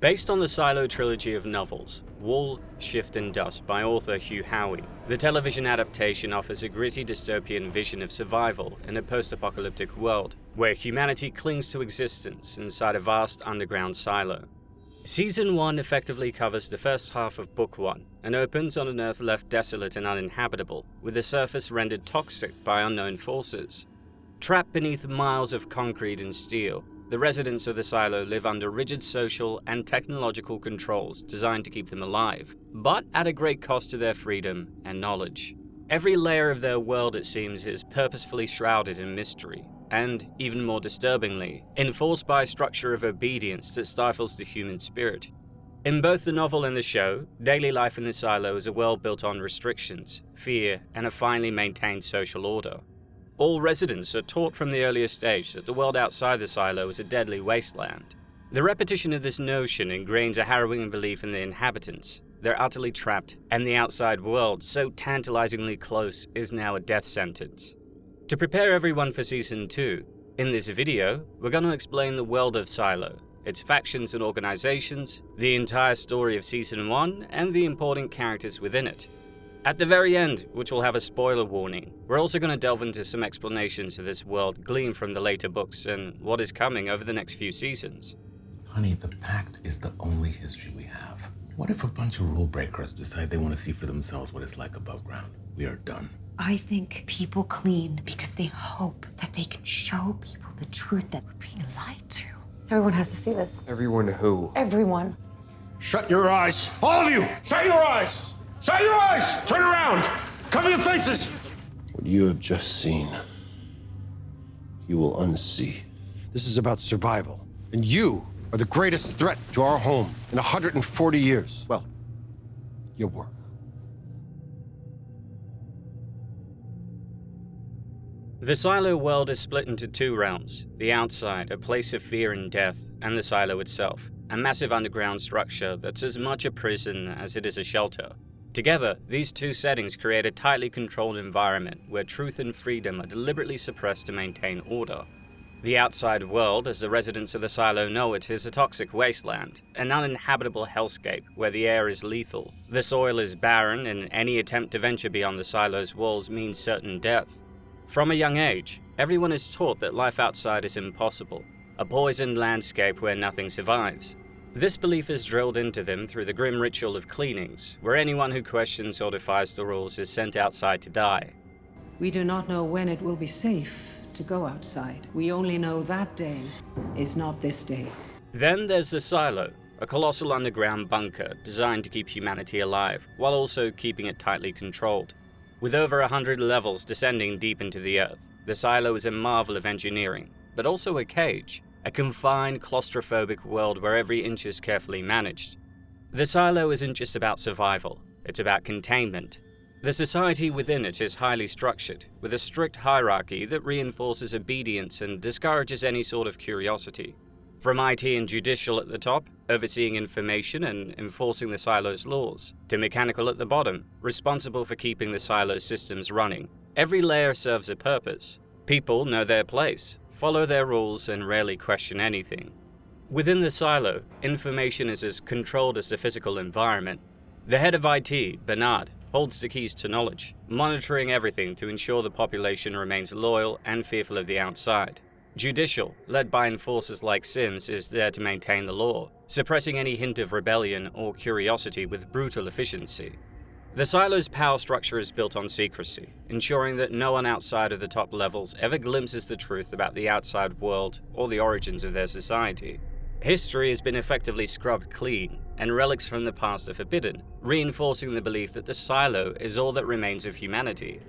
Based on the Silo trilogy of novels, Wall, Shift and Dust by author Hugh Howey, the television adaptation offers a gritty dystopian vision of survival in a post-apocalyptic world, where humanity clings to existence inside a vast underground silo. Season 1 effectively covers the first half of Book 1 and opens on an Earth left desolate and uninhabitable, with the surface rendered toxic by unknown forces. Trapped beneath miles of concrete and steel, the residents of the silo live under rigid social and technological controls designed to keep them alive, but at a great cost to their freedom and knowledge. Every layer of their world, it seems, is purposefully shrouded in mystery, and, even more disturbingly, enforced by a structure of obedience that stifles the human spirit. In both the novel and the show, daily life in the silo is a world built on restrictions, fear, and a finely maintained social order. All residents are taught from the earliest stage that the world outside the silo is a deadly wasteland. The repetition of this notion ingrains a harrowing belief in the inhabitants. They're utterly trapped, and the outside world, so tantalizingly close, is now a death sentence. To prepare everyone for Season 2, in this video, we're going to explain the world of Silo, its factions and organizations, the entire story of Season 1, and the important characters within it. At the very end, which will have a spoiler warning, we're also going to delve into some explanations of this world gleaned from the later books and what is coming over the next few seasons. Honey, the Pact is the only history we have. What if a bunch of rule breakers decide they want to see for themselves what it's like above ground? We are done. I think people clean because they hope that they can show people the truth that we're being lied to. Everyone has to see this. Everyone who? Everyone. Shut your eyes. All of you, shut your eyes. Shut your eyes! Turn around! Cover your faces! What you have just seen, you will unsee. This is about survival. And you are the greatest threat to our home in 140 years. Well, you were. The Silo world is split into two realms: the outside, a place of fear and death, and the Silo itself, a massive underground structure that's as much a prison as it is a shelter. Together, these two settings create a tightly controlled environment where truth and freedom are deliberately suppressed to maintain order. The outside world, as the residents of the silo know it, is a toxic wasteland, an uninhabitable hellscape where the air is lethal, the soil is barren, and any attempt to venture beyond the silo's walls means certain death. From a young age, everyone is taught that life outside is impossible, a poisoned landscape where nothing survives. This belief is drilled into them through the grim ritual of cleanings, where anyone who questions or defies the rules is sent outside to die. We do not know when it will be safe to go outside. We only know that day is not this day. Then there's the Silo, a colossal underground bunker designed to keep humanity alive, while also keeping it tightly controlled. With over 100 levels descending deep into the earth, the Silo is a marvel of engineering, but also a cage. A confined, claustrophobic world where every inch is carefully managed. The silo isn't just about survival, it's about containment. The society within it is highly structured, with a strict hierarchy that reinforces obedience and discourages any sort of curiosity. From IT and judicial at the top, overseeing information and enforcing the silo's laws, to mechanical at the bottom, responsible for keeping the silo's systems running. Every layer serves a purpose. People know their place, follow their rules, and rarely question anything. Within the silo, information is as controlled as the physical environment. The head of IT, Bernard, holds the keys to knowledge, monitoring everything to ensure the population remains loyal and fearful of the outside. Judicial, led by enforcers like Sims, is there to maintain the law, suppressing any hint of rebellion or curiosity with brutal efficiency. The silo's power structure is built on secrecy, ensuring that no one outside of the top levels ever glimpses the truth about the outside world or the origins of their society. History has been effectively scrubbed clean, and relics from the past are forbidden, reinforcing the belief that the silo is all that remains of humanity.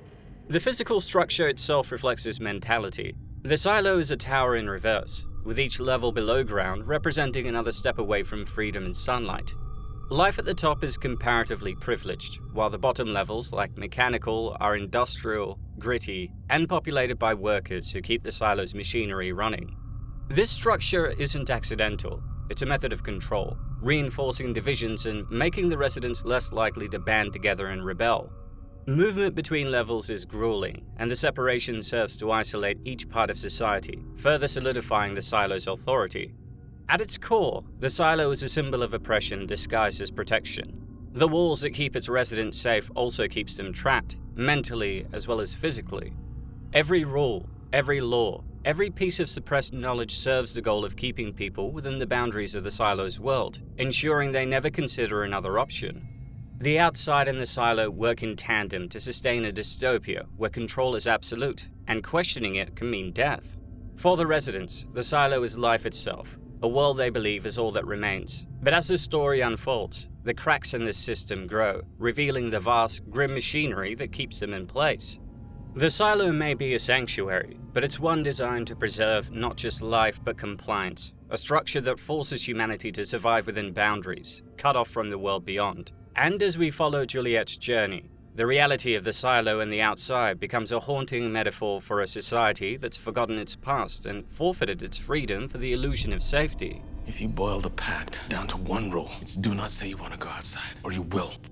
The physical structure itself reflects this mentality. The silo is a tower in reverse, with each level below ground representing another step away from freedom and sunlight. Life at the top is comparatively privileged, while the bottom levels, like mechanical, are industrial, gritty, and populated by workers who keep the silo's machinery running. This structure isn't accidental, it's a method of control, reinforcing divisions and making the residents less likely to band together and rebel. Movement between levels is grueling, and the separation serves to isolate each part of society, further solidifying the silo's authority. At its core, the silo is a symbol of oppression disguised as protection. The walls that keep its residents safe also keeps them trapped, mentally as well as physically. Every rule, every law, every piece of suppressed knowledge serves the goal of keeping people within the boundaries of the silo's world, ensuring they never consider another option. The outside and the silo work in tandem to sustain a dystopia where control is absolute, and questioning it can mean death. For the residents, the silo is life itself, a world they believe is all that remains. But as the story unfolds, the cracks in this system grow, revealing the vast, grim machinery that keeps them in place. The silo may be a sanctuary, but it's one designed to preserve not just life but compliance, a structure that forces humanity to survive within boundaries, cut off from the world beyond. And as we follow Juliet's journey, the reality of the silo and the outside becomes a haunting metaphor for a society that's forgotten its past and forfeited its freedom for the illusion of safety. If you boil the pact down to one rule, it's do not say you want to go outside, or you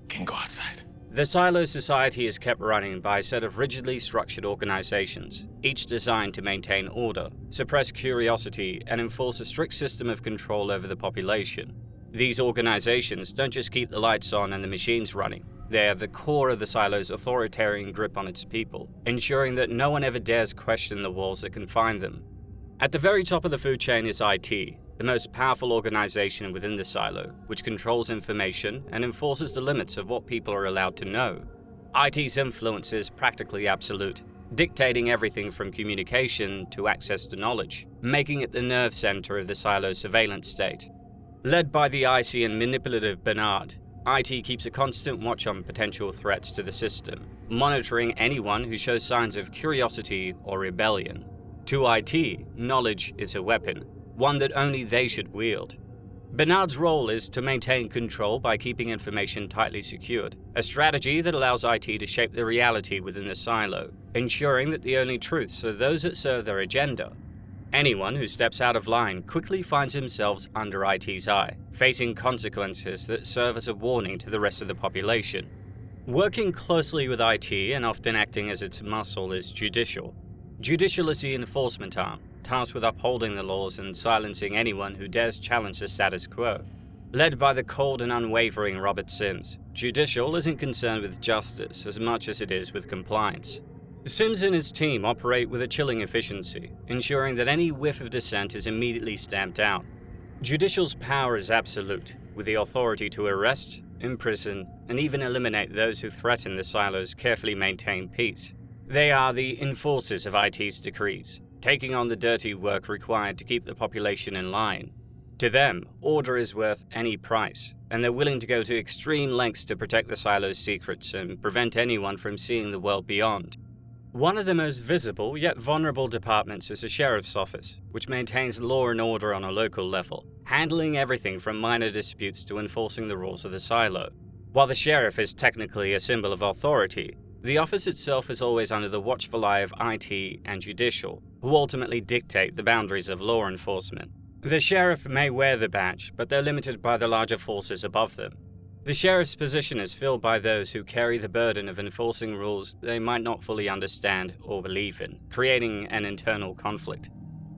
can go outside. The silo society is kept running by a set of rigidly structured organizations, each designed to maintain order, suppress curiosity, and enforce a strict system of control over the population. These organizations don't just keep the lights on and the machines running. They're the core of the silo's authoritarian grip on its people, ensuring that no one ever dares question the walls that confine them. At the very top of the food chain is IT, the most powerful organization within the silo, which controls information and enforces the limits of what people are allowed to know. IT's influence is practically absolute, dictating everything from communication to access to knowledge, making it the nerve center of the silo's surveillance state. Led by the icy and manipulative Bernard, IT keeps a constant watch on potential threats to the system, monitoring anyone who shows signs of curiosity or rebellion. To IT, knowledge is a weapon, one that only they should wield. Bernard's role is to maintain control by keeping information tightly secured, a strategy that allows IT to shape the reality within the silo, ensuring that the only truths are those that serve their agenda. Anyone who steps out of line quickly finds themselves under IT's eye, facing consequences that serve as a warning to the rest of the population. Working closely with IT and often acting as its muscle is Judicial. Judicial is the enforcement arm, tasked with upholding the laws and silencing anyone who dares challenge the status quo. Led by the cold and unwavering Robert Sims, Judicial isn't concerned with justice as much as it is with compliance. Sims and his team operate with a chilling efficiency, ensuring that any whiff of dissent is immediately stamped out. Judicial's power is absolute, with the authority to arrest, imprison, and even eliminate those who threaten the silo's carefully maintained peace. They are the enforcers of IT's decrees, taking on the dirty work required to keep the population in line. To them, order is worth any price, and they're willing to go to extreme lengths to protect the silo's secrets and prevent anyone from seeing the world beyond. One of the most visible yet vulnerable departments is the Sheriff's Office, which maintains law and order on a local level, handling everything from minor disputes to enforcing the rules of the silo. While the sheriff is technically a symbol of authority, the office itself is always under the watchful eye of IT and Judicial, who ultimately dictate the boundaries of law enforcement. The sheriff may wear the badge, but they're limited by the larger forces above them. The sheriff's position is filled by those who carry the burden of enforcing rules they might not fully understand or believe in, creating an internal conflict.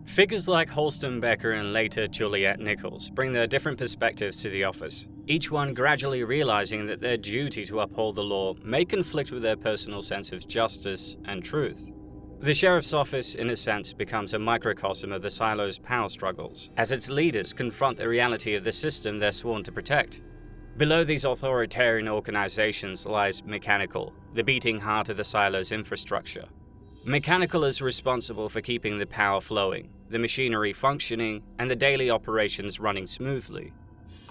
Figures like Holston Becker and later Juliet Nichols bring their different perspectives to the office, each one gradually realizing that their duty to uphold the law may conflict with their personal sense of justice and truth. The sheriff's office, in a sense, becomes a microcosm of the silo's power struggles, as its leaders confront the reality of the system they're sworn to protect. Below these authoritarian organizations lies Mechanical, the beating heart of the silo's infrastructure. Mechanical is responsible for keeping the power flowing, the machinery functioning, and the daily operations running smoothly.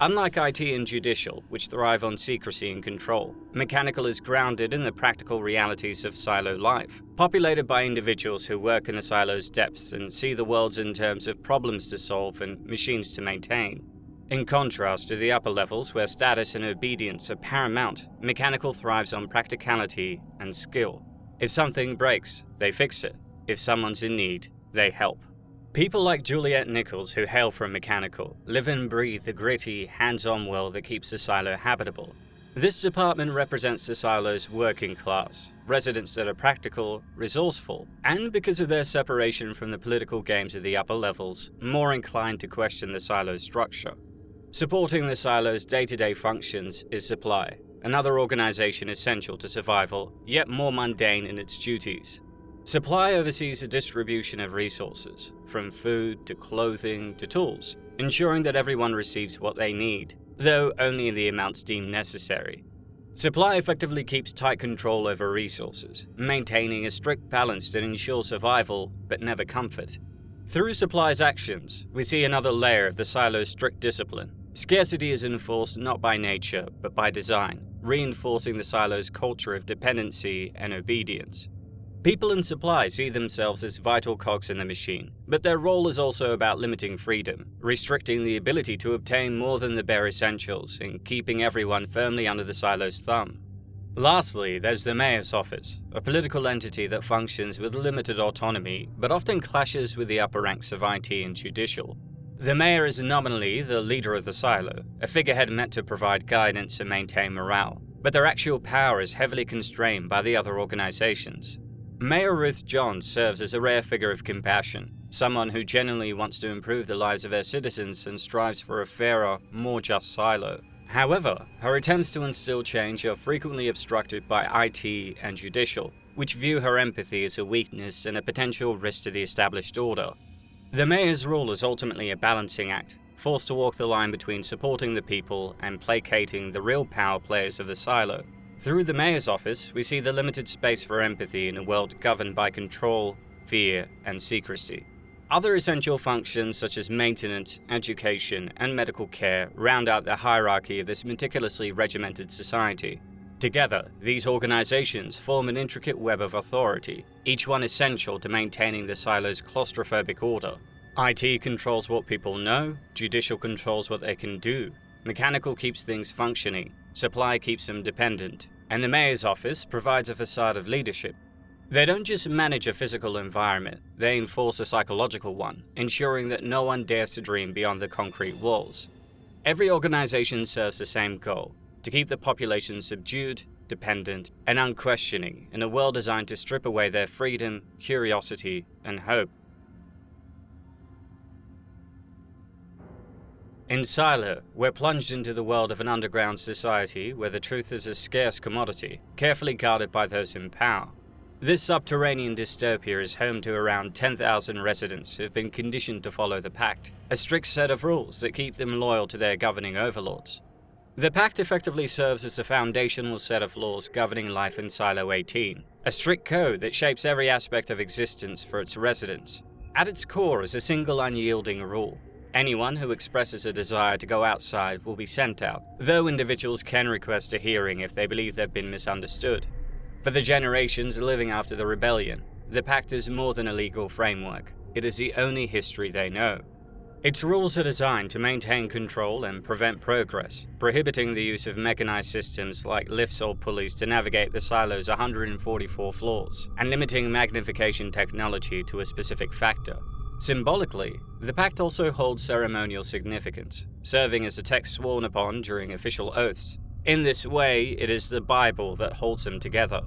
Unlike IT and Judicial, which thrive on secrecy and control, Mechanical is grounded in the practical realities of silo life, populated by individuals who work in the silo's depths and see the world in terms of problems to solve and machines to maintain. In contrast to the upper levels where status and obedience are paramount, Mechanical thrives on practicality and skill. If something breaks, they fix it. If someone's in need, they help. People like Juliet Nichols, who hail from Mechanical, live and breathe the gritty, hands-on world that keeps the silo habitable. This department represents the silo's working class, residents that are practical, resourceful, and because of their separation from the political games of the upper levels, more inclined to question the silo's structure. Supporting the silo's day-to-day functions is supply, another organization essential to survival, yet more mundane in its duties. Supply oversees the distribution of resources, from food to clothing to tools, ensuring that everyone receives what they need, though only in the amounts deemed necessary. Supply effectively keeps tight control over resources, maintaining a strict balance that ensures survival but never comfort. Through supply's actions, we see another layer of the silo's strict discipline. Scarcity is enforced not by nature but by design, reinforcing the silo's culture of dependency and obedience. People in supply see themselves as vital cogs in the machine, but their role is also about limiting freedom, restricting the ability to obtain more than the bare essentials, and keeping everyone firmly under the silo's thumb. Lastly, there's the mayor's office, a political entity that functions with limited autonomy, but often clashes with the upper ranks of IT and judicial. The mayor is nominally the leader of the silo, a figurehead meant to provide guidance and maintain morale, but their actual power is heavily constrained by the other organizations. Mayor Ruth Johns serves as a rare figure of compassion, someone who genuinely wants to improve the lives of her citizens and strives for a fairer, more just silo. However, her attempts to instill change are frequently obstructed by IT and judicial, which view her empathy as a weakness and a potential risk to the established order. The mayor's role is ultimately a balancing act, forced to walk the line between supporting the people and placating the real power players of the silo. Through the mayor's office, we see the limited space for empathy in a world governed by control, fear, and secrecy. Other essential functions such as maintenance, education, and medical care round out the hierarchy of this meticulously regimented society. Together, these organizations form an intricate web of authority, each one essential to maintaining the silo's claustrophobic order. IT controls what people know, judicial controls what they can do, mechanical keeps things functioning, supply keeps them dependent, and the mayor's office provides a facade of leadership. They don't just manage a physical environment, they enforce a psychological one, ensuring that no one dares to dream beyond the concrete walls. Every organization serves the same goal: to keep the population subdued, dependent, and unquestioning in a world designed to strip away their freedom, curiosity, and hope. In Silo, we're plunged into the world of an underground society where the truth is a scarce commodity, carefully guarded by those in power. This subterranean dystopia is home to around 10,000 residents who have been conditioned to follow the Pact, a strict set of rules that keep them loyal to their governing overlords. The Pact effectively serves as the foundational set of laws governing life in Silo 18, a strict code that shapes every aspect of existence for its residents. At its core is a single unyielding rule: anyone who expresses a desire to go outside will be sent out, though individuals can request a hearing if they believe they've been misunderstood. For the generations living after the rebellion, the Pact is more than a legal framework. It is the only history they know. Its rules are designed to maintain control and prevent progress, prohibiting the use of mechanized systems like lifts or pulleys to navigate the silo's 144 floors, and limiting magnification technology to a specific factor. Symbolically, the Pact also holds ceremonial significance, serving as a text sworn upon during official oaths. In this way, it is the Bible that holds them together.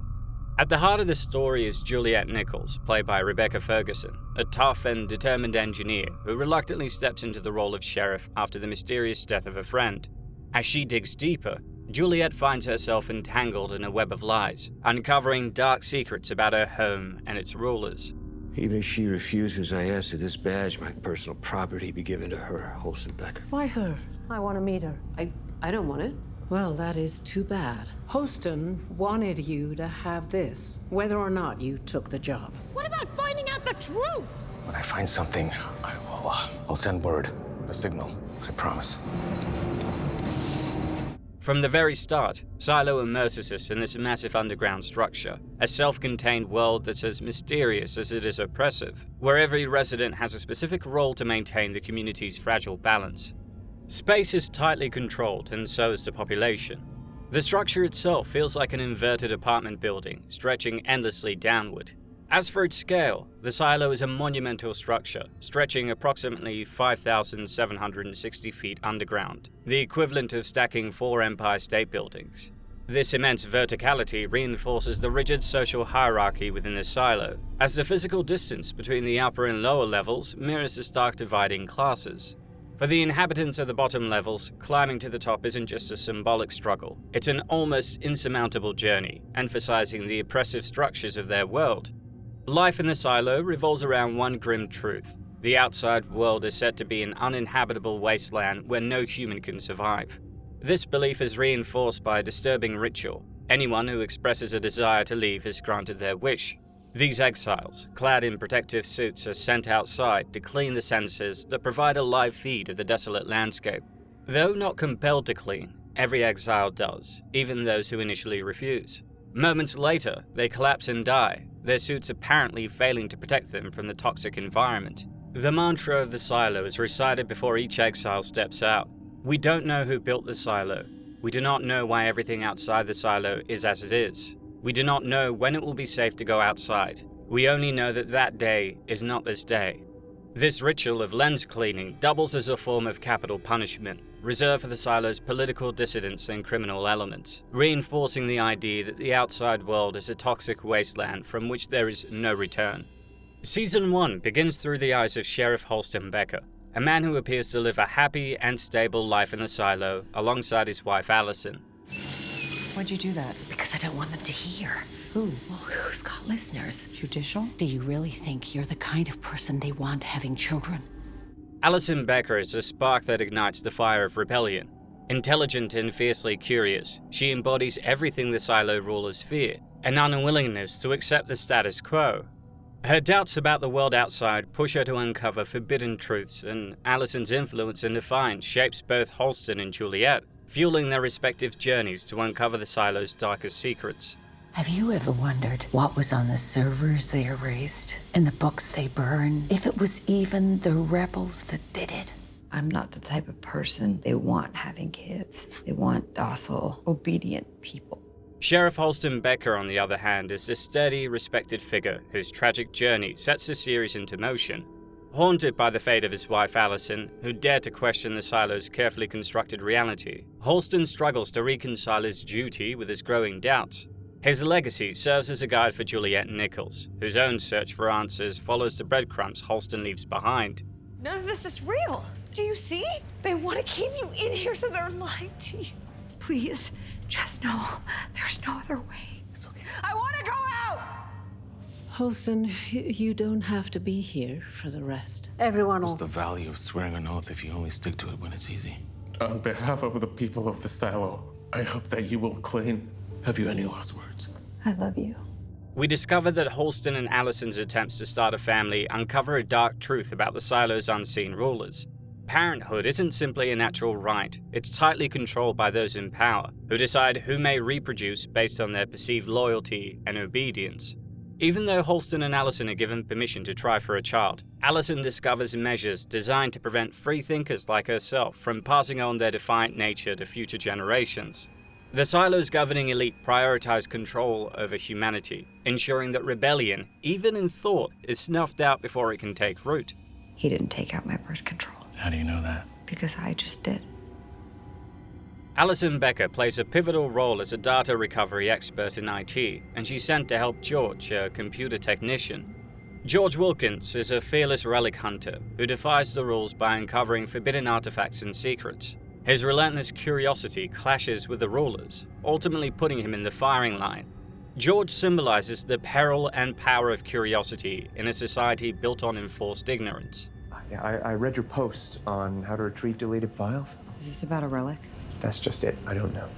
At the heart of the story is Juliet Nichols, played by Rebecca Ferguson, a tough and determined engineer who reluctantly steps into the role of sheriff after the mysterious death of a friend. As she digs deeper, Juliet finds herself entangled in a web of lies, uncovering dark secrets about her home and its rulers. Even if she refuses, I ask that this badge, my personal property, be given to her, Holstenbecker. Why her? I want to meet her. I don't want it. Well, that is too bad. Holston wanted you to have this, whether or not you took the job. What about finding out the truth? When I find something, I'll send word, a signal, I promise. From the very start, Silo immerses us in this massive underground structure, a self-contained world that's as mysterious as it is oppressive, where every resident has a specific role to maintain the community's fragile balance. Space is tightly controlled, and so is the population. The structure itself feels like an inverted apartment building, stretching endlessly downward. As for its scale, the silo is a monumental structure, stretching approximately 5,760 feet underground, the equivalent of stacking 4 Empire State Buildings. This immense verticality reinforces the rigid social hierarchy within the silo, as the physical distance between the upper and lower levels mirrors the stark dividing classes. For the inhabitants of the bottom levels, climbing to the top isn't just a symbolic struggle, it's an almost insurmountable journey, emphasizing the oppressive structures of their world. Life in the silo revolves around one grim truth. The outside world is said to be an uninhabitable wasteland where no human can survive. This belief is reinforced by a disturbing ritual. Anyone who expresses a desire to leave is granted their wish. These exiles, clad in protective suits, are sent outside to clean the sensors that provide a live feed of the desolate landscape. Though not compelled to clean, every exile does, even those who initially refuse. Moments later, they collapse and die, their suits apparently failing to protect them from the toxic environment. The mantra of the silo is recited before each exile steps out. We don't know who built the silo. We do not know why everything outside the silo is as it is. We do not know when it will be safe to go outside. We only know that that day is not this day. This ritual of lens cleaning doubles as a form of capital punishment, reserved for the silo's political dissidents and criminal elements, reinforcing the idea that the outside world is a toxic wasteland from which there is no return. Season 1 begins through the eyes of Sheriff Holston Becker, a man who appears to live a happy and stable life in the silo alongside his wife Allison. Why'd you do that? Because I don't want them to hear. Who? Well, who's got listeners? Judicial? Do you really think you're the kind of person they want having children? Allison Becker is a spark that ignites the fire of rebellion. Intelligent and fiercely curious, she embodies everything the silo rulers fear, an unwillingness to accept the status quo. Her doubts about the world outside push her to uncover forbidden truths, and Allison's influence and defiance shapes both Holston and Juliet, fueling their respective journeys to uncover the silo's darkest secrets. Have you ever wondered what was on the servers they erased, and the books they burned, if it was even the rebels that did it? I'm not the type of person they want having kids. They want docile, obedient people. Sheriff Holston Becker, on the other hand, is a steady, respected figure whose tragic journey sets the series into motion. Haunted by the fate of his wife Allison, who dared to question the silo's carefully constructed reality, Holston struggles to reconcile his duty with his growing doubts. His legacy serves as a guide for Juliet Nichols, whose own search for answers follows the breadcrumbs Holston leaves behind. None of this is real. Do you see? They want to keep you in here so they're lying to you. Please, just know there's no other way. It's okay. I want to go out! Holston, you don't have to be here for the rest. Everyone What's will... the value of swearing an oath if you only stick to it when it's easy? On behalf of the people of the silo, I hope that you will clean. Have you any last words? I love you. We discover that Holston and Allison's attempts to start a family uncover a dark truth about the silo's unseen rulers. Parenthood isn't simply a natural right, it's tightly controlled by those in power, who decide who may reproduce based on their perceived loyalty and obedience. Even though Holston and Allison are given permission to try for a child, Allison discovers measures designed to prevent free thinkers like herself from passing on their defiant nature to future generations. The silo's governing elite prioritize control over humanity, ensuring that rebellion, even in thought, is snuffed out before it can take root. He didn't take out my birth control. How do you know that? Because I just did. Allison Becker plays a pivotal role as a data recovery expert in IT, and she's sent to help George, a computer technician. George Wilkins is a fearless relic hunter who defies the rules by uncovering forbidden artifacts and secrets. His relentless curiosity clashes with the rulers, ultimately putting him in the firing line. George symbolizes the peril and power of curiosity in a society built on enforced ignorance. Yeah, I read your post on how to retrieve deleted files. Is this about a relic? That's just it. I don't know.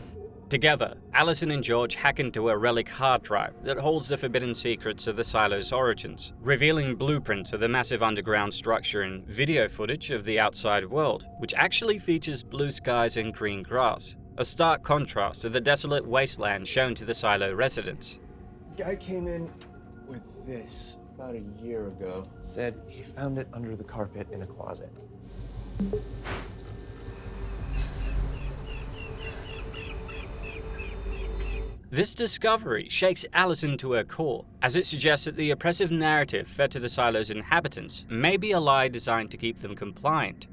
Together, Allison and George hack into a relic hard drive that holds the forbidden secrets of the silo's origins, revealing blueprints of the massive underground structure and video footage of the outside world, which actually features blue skies and green grass, a stark contrast to the desolate wasteland shown to the silo residents. Guy came in with this about a year ago. Said he found it under the carpet in a closet. This discovery shakes Allison to her core, as it suggests that the oppressive narrative fed to the silo's inhabitants may be a lie designed to keep them compliant.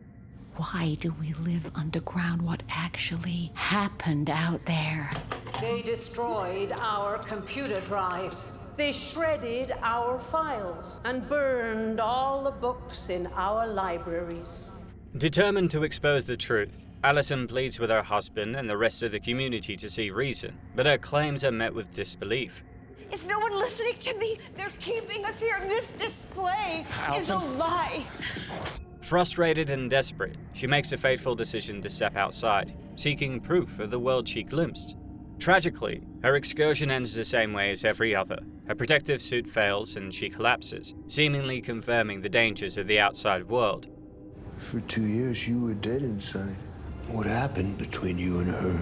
Why do we live underground? What actually happened out there? They destroyed our computer drives. They shredded our files and burned all the books in our libraries. Determined to expose the truth, Allison pleads with her husband and the rest of the community to see reason, but her claims are met with disbelief. Is no one listening to me? They're keeping us here. This display is a lie. Frustrated and desperate, she makes a fateful decision to step outside, seeking proof of the world she glimpsed. Tragically, her excursion ends the same way as every other. Her protective suit fails and she collapses, seemingly confirming the dangers of the outside world. For 2 years, you were dead inside. What happened between you and her?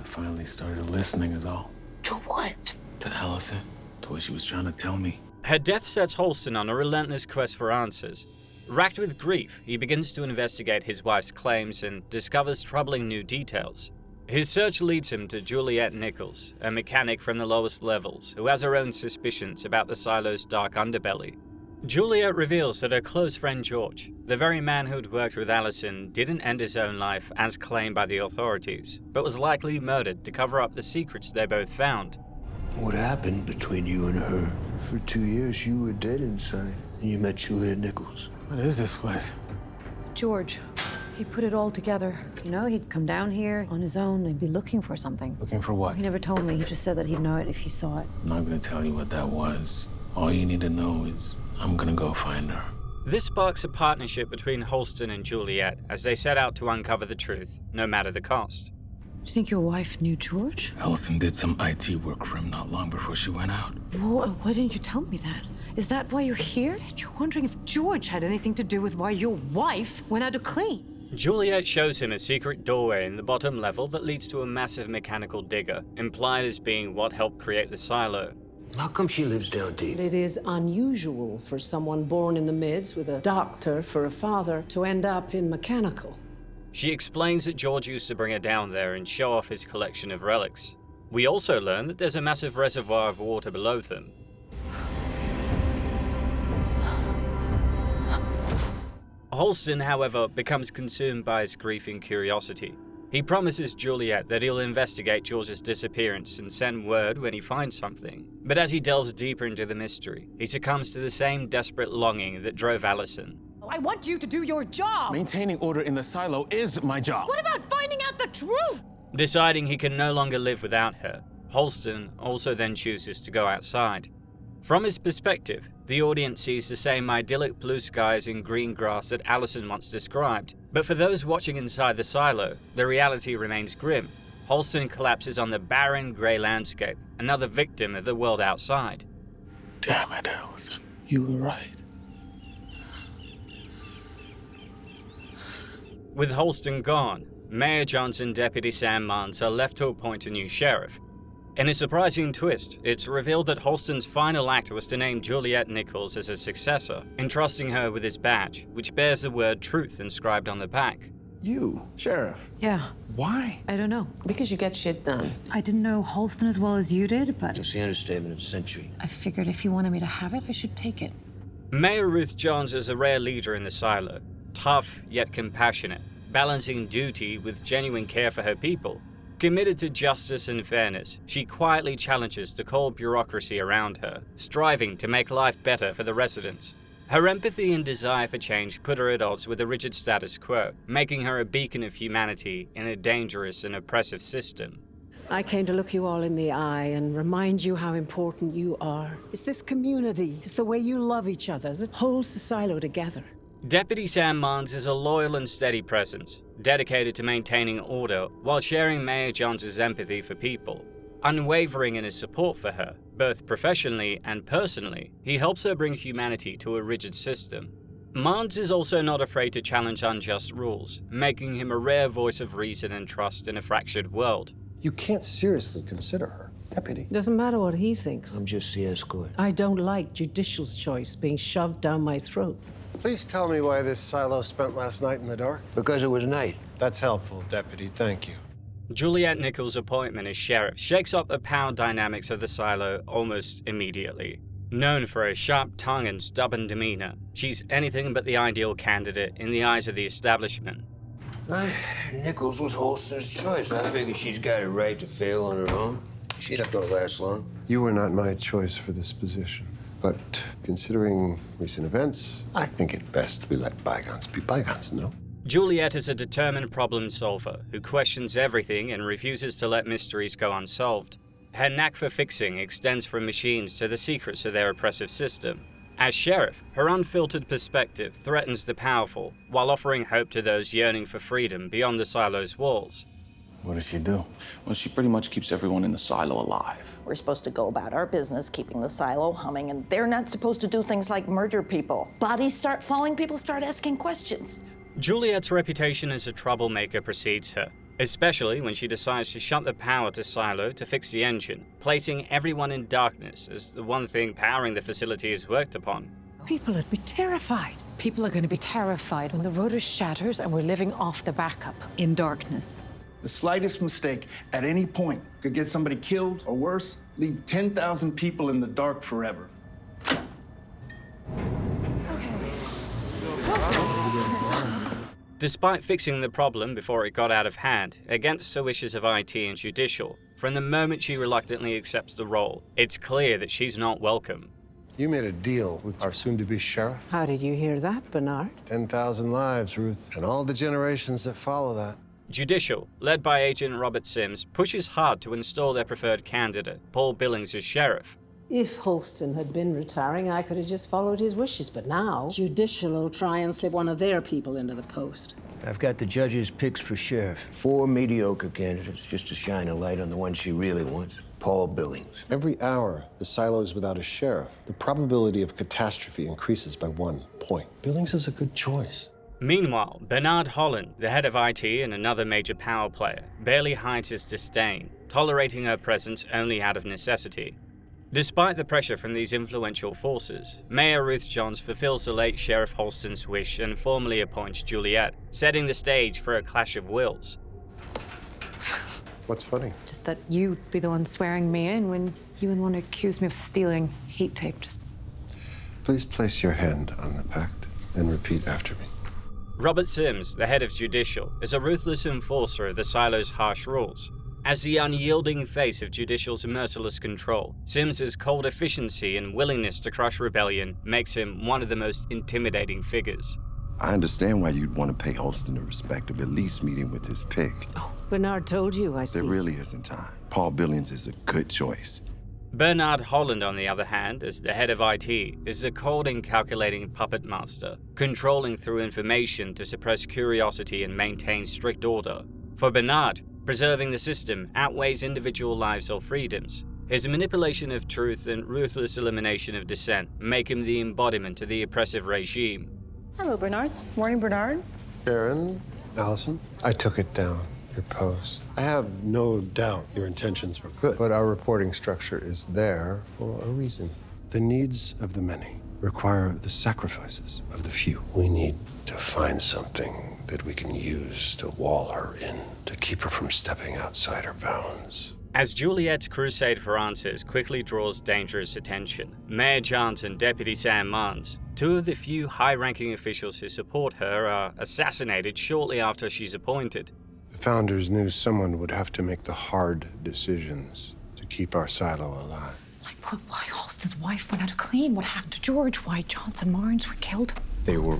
I finally started listening is all. To what? To Allison, to what she was trying to tell me. Her death sets Halston on a relentless quest for answers. Racked with grief, he begins to investigate his wife's claims and discovers troubling new details. His search leads him to Juliet Nichols, a mechanic from the lowest levels, who has her own suspicions about the silo's dark underbelly. Juliet reveals that her close friend George, the very man who'd worked with Allison, didn't end his own life as claimed by the authorities, but was likely murdered to cover up the secrets they both found. What happened between you and her? For 2 years, you were dead inside, and you met Juliet Nichols. What is this place? George, he put it all together. You know, he'd come down here on his own and be looking for something. Looking for what? He never told me. He just said that he'd know it if he saw it. I'm not gonna tell you what that was. All you need to know is I'm gonna go find her. This sparks a partnership between Halston and Juliet as they set out to uncover the truth, no matter the cost. Do you think your wife knew George? Allison did some IT work for him not long before she went out. Well, why didn't you tell me that? Is that why you're here? You're wondering if George had anything to do with why your wife went out to clean? Juliet shows him a secret doorway in the bottom level that leads to a massive mechanical digger, implied as being what helped create the silo. How come she lives down deep? It is unusual for someone born in the mids with a doctor for a father to end up in mechanical. She explains that George used to bring her down there and show off his collection of relics. We also learn that there's a massive reservoir of water below them. Halston, however, becomes consumed by his grief and curiosity. He promises Juliet that he'll investigate George's disappearance and send word when he finds something. But as he delves deeper into the mystery, he succumbs to the same desperate longing that drove Allison. I want you to do your job! Maintaining order in the silo is my job. What about finding out the truth? Deciding he can no longer live without her, Halston also then chooses to go outside. From his perspective, the audience sees the same idyllic blue skies and green grass that Allison once described. But for those watching inside the silo, the reality remains grim. Halston collapses on the barren, grey landscape, another victim of the world outside. Damn it, Allison. You were right. With Halston gone, Mayor Johns and Deputy Sam Mans are left to appoint a new sheriff. In a surprising twist, it's revealed that Halston's final act was to name Juliet Nichols as his successor, entrusting her with his badge, which bears the word truth inscribed on the back. You, Sheriff. Yeah. Why? I don't know. Because you get shit done. I didn't know Halston as well as you did, but That's the understatement of the century. I figured if you wanted me to have it, I should take it. Mayor Ruth Johns is a rare leader in the silo, tough yet compassionate, balancing duty with genuine care for her people. Committed to justice and fairness, she quietly challenges the cold bureaucracy around her, striving to make life better for the residents. Her empathy and desire for change put her at odds with the rigid status quo, making her a beacon of humanity in a dangerous and oppressive system. I came to look you all in the eye and remind you how important you are. It's this community, it's the way you love each other that holds the silo together. Deputy Sam Mans is a loyal and steady presence, dedicated to maintaining order while sharing Mayor Johns' empathy for people. Unwavering in his support for her, both professionally and personally, he helps her bring humanity to a rigid system. Mans is also not afraid to challenge unjust rules, making him a rare voice of reason and trust in a fractured world. You can't seriously consider her deputy. Doesn't matter what he thinks. I'm just the escort. I don't like judicial's choice being shoved down my throat. Please tell me why this silo spent last night in the dark. Because it was night. That's helpful, Deputy. Thank you. Juliet Nichols' appointment as sheriff shakes up the power dynamics of the silo almost immediately. Known for her sharp tongue and stubborn demeanor, she's anything but the ideal candidate in the eyes of the establishment. Nichols was Holston's choice. I figure she's got a right to fail on her own. She's not gonna last long. You were not my choice for this position. But considering recent events, I think it best we let bygones be bygones, no? Juliet is a determined problem solver who questions everything and refuses to let mysteries go unsolved. Her knack for fixing extends from machines to the secrets of their oppressive system. As sheriff, her unfiltered perspective threatens the powerful while offering hope to those yearning for freedom beyond the silo's walls. What does she do? Well, she pretty much keeps everyone in the silo alive. We're supposed to go about our business, keeping the silo humming, and they're not supposed to do things like murder people. Bodies start falling, people start asking questions. Juliet's reputation as a troublemaker precedes her, especially when she decides to shut the power to Silo to fix the engine, placing everyone in darkness as the one thing powering the facility is worked upon. People would be terrified. People are going to be terrified when the rotor shatters and we're living off the backup in darkness. The slightest mistake at any point could get somebody killed, or worse, leave 10,000 people in the dark forever. Despite fixing the problem before it got out of hand, against the wishes of IT and Judicial, from the moment she reluctantly accepts the role, it's clear that she's not welcome. You made a deal with our soon-to-be sheriff. How did you hear that, Bernard? 10,000 lives, Ruth, and all the generations that follow that. Judicial, led by Agent Robert Sims, pushes hard to install their preferred candidate, Paul Billings, as sheriff. If Holston had been retiring, I could have just followed his wishes, but now Judicial will try and slip one of their people into the post. I've got the judge's picks for sheriff. 4 mediocre candidates just to shine a light on the one she really wants. Paul Billings. Every hour the silo is without a sheriff, the probability of catastrophe increases by 1 point. Billings is a good choice. Meanwhile, Bernard Holland, the head of IT and another major power player, barely hides his disdain, tolerating her presence only out of necessity. Despite the pressure from these influential forces, Mayor Ruth Johns fulfills the late Sheriff Holston's wish and formally appoints Juliet, setting the stage for a clash of wills. What's funny? Just that you'd be the one swearing me in when you and one accused me of stealing heat tape. Just... Please place your hand on the pact and repeat after me. Robert Sims, the head of Judicial, is a ruthless enforcer of the silo's harsh rules. As the unyielding face of Judicial's merciless control, Sims's cold efficiency and willingness to crush rebellion makes him one of the most intimidating figures. I understand why you'd want to pay Holston the respect of at least meeting with his pick. Oh, Bernard told you, I see. There really isn't time. Paul Billings is a good choice. Bernard Holland, on the other hand, as the head of IT, is the cold and calculating puppet master, controlling through information to suppress curiosity and maintain strict order. For Bernard, preserving the system outweighs individual lives or freedoms. His manipulation of truth and ruthless elimination of dissent make him the embodiment of the oppressive regime. Hello, Bernard. Morning, Bernard. Aaron, Allison, I took it down, your post. I have no doubt your intentions were good, but our reporting structure is there for a reason. The needs of the many require the sacrifices of the few. We need to find something that we can use to wall her in, to keep her from stepping outside her bounds. As Juliet's crusade for answers quickly draws dangerous attention, Mayor Johns and Deputy Sam Mons, two of the few high-ranking officials who support her, are assassinated shortly after she's appointed. The founders knew someone would have to make the hard decisions to keep our silo alive. Like, why Holston's wife went out to clean? What happened to George? Why Johnson and Marnes were killed? They were...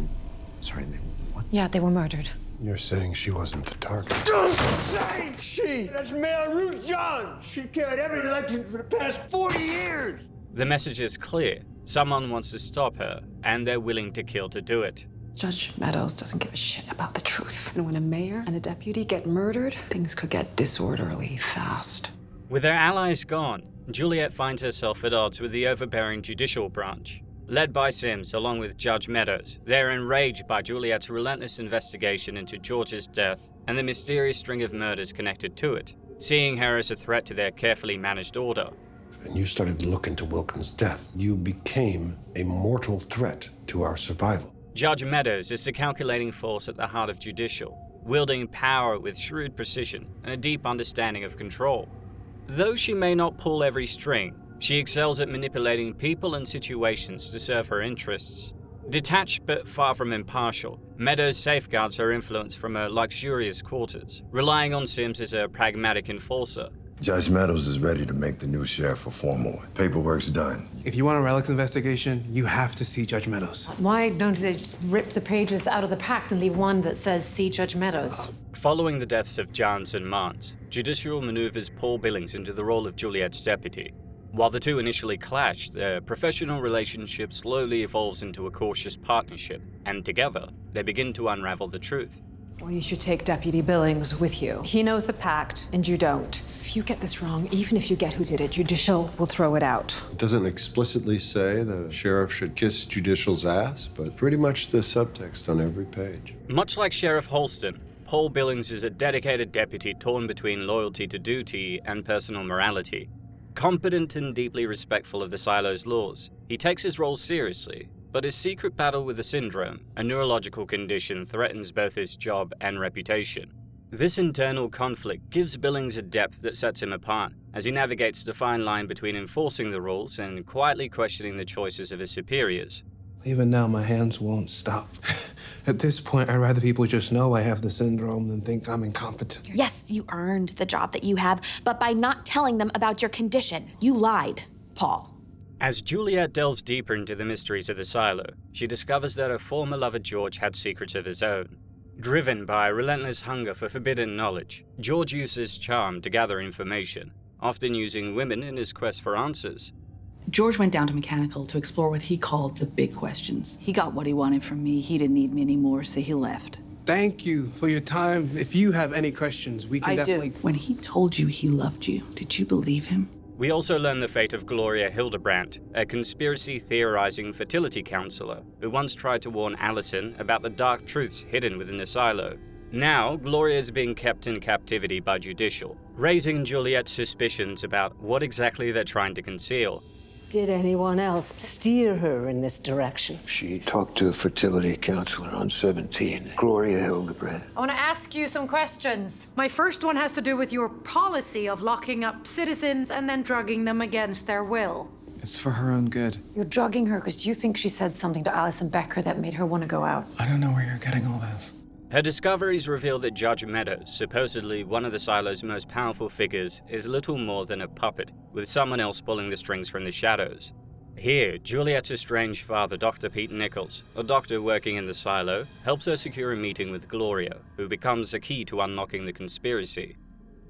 Sorry, what? Yeah, they were murdered. You're saying she wasn't the target? Don't say she! That's Mayor Ruth Johns! She carried every election for the past 40 years! The message is clear. Someone wants to stop her, and they're willing to kill to do it. Judge Meadows doesn't give a shit about the truth. And when a mayor and a deputy get murdered, things could get disorderly fast. With her allies gone, Juliet finds herself at odds with the overbearing judicial branch. Led by Sims along with Judge Meadows, they're enraged by Juliet's relentless investigation into George's death and the mysterious string of murders connected to it, seeing her as a threat to their carefully managed order. And you started to look into Wilkins' death. You became a mortal threat to our survival. Judge Meadows is the calculating force at the heart of Judicial, wielding power with shrewd precision and a deep understanding of control. Though she may not pull every string, she excels at manipulating people and situations to serve her interests. Detached but far from impartial, Meadows safeguards her influence from her luxurious quarters, relying on Sims as a pragmatic enforcer. Judge Meadows is ready to make the new sheriff a formal one. Paperwork's done. If you want a relics investigation, you have to see Judge Meadows. Why don't they just rip the pages out of the pact and leave one that says, see Judge Meadows? Following the deaths of Giles and Mance, Judicial maneuvers Paul Billings into the role of Juliet's deputy. While the two initially clashed, their professional relationship slowly evolves into a cautious partnership, and together, they begin to unravel the truth. Well, you should take Deputy Billings with you. He knows the pact, and you don't. If you get this wrong, even if you get who did it, Judicial will throw it out. It doesn't explicitly say that a sheriff should kiss Judicial's ass, but pretty much the subtext on every page. Much like Sheriff Holston, Paul Billings is a dedicated deputy torn between loyalty to duty and personal morality. Competent and deeply respectful of the silo's laws, he takes his role seriously, but his secret battle with the syndrome, a neurological condition, threatens both his job and reputation. This internal conflict gives Billings a depth that sets him apart, as he navigates the fine line between enforcing the rules and quietly questioning the choices of his superiors. Even now, my hands won't stop. At this point, I'd rather people just know I have the syndrome than think I'm incompetent. Yes, you earned the job that you have, but by not telling them about your condition, you lied, Paul. As Juliet delves deeper into the mysteries of the silo, she discovers that her former lover George had secrets of his own. Driven by a relentless hunger for forbidden knowledge, George uses charm to gather information, often using women in his quest for answers. George went down to Mechanical to explore what he called the big questions. He got what he wanted from me. He didn't need me anymore, so he left. Thank you for your time. If you have any questions, we can definitely... When he told you he loved you, did you believe him? We also learn the fate of Gloria Hildebrandt, a conspiracy-theorizing fertility counselor who once tried to warn Allison about the dark truths hidden within the silo. Now, Gloria is being kept in captivity by Judicial, raising Juliet's suspicions about what exactly they're trying to conceal. Did anyone else steer her in this direction? She talked to a fertility counselor on 17, Gloria Hildebrandt. I want to ask you some questions. My first one has to do with your policy of locking up citizens and then drugging them against their will. It's for her own good. You're drugging her because you think she said something to Alison Becker that made her want to go out. I don't know where you're getting all this. Her discoveries reveal that Judge Meadows, supposedly one of the silo's most powerful figures, is little more than a puppet, with someone else pulling the strings from the shadows. Here, Juliet's estranged father, Dr. Pete Nichols, a doctor working in the silo, helps her secure a meeting with Gloria, who becomes a key to unlocking the conspiracy.